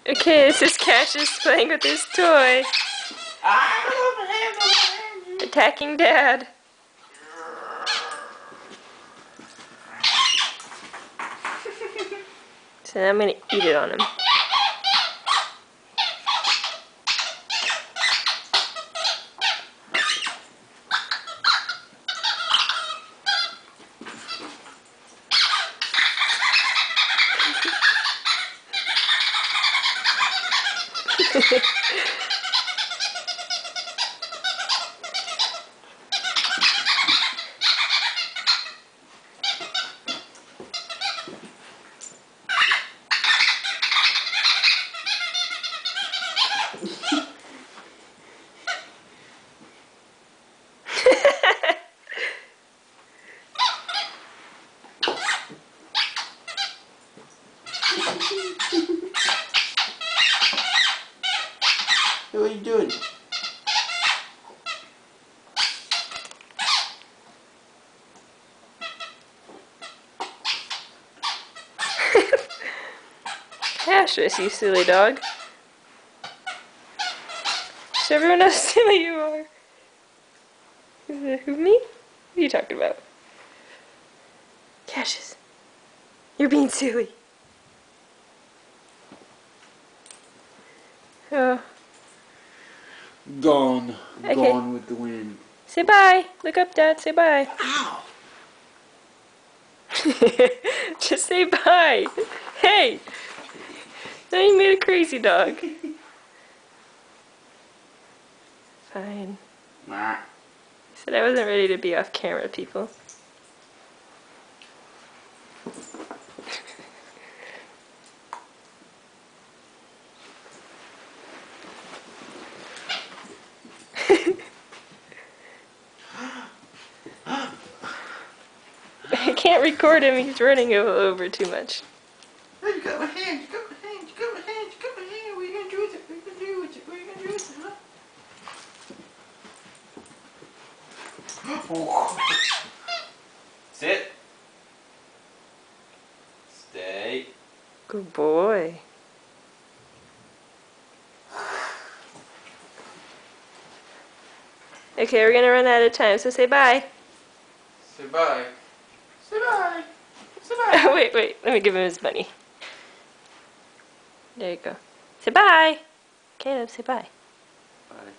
Okay, this is Cassius playing with his toy. Attacking Dad. So now I'm gonna eat it on him. What are you doing? Cassius, you silly dog. Show everyone how silly you are. Who, me? What are you talking about? Cassius, you're being silly. Oh. Gone. Okay. Gone with the wind. Say bye. Look up, Dad. Say bye. Ow! Just say bye. Hey. Now you made a crazy dog. Fine. Nah. I said I wasn't ready to be off camera, people. I can't record him, he's running over too much. Hey, you got my hand, you got my hand, you got my hand, you got my hand. What are you gonna do with it? What are you gonna do with it? What are you gonna do with it, huh? Sit. Stay. Good boy. Okay, we're gonna run out of time, so say bye. Say bye. Say bye. Say bye. Wait, let me give him his money. There you go. Say bye. Caleb, say bye. Bye.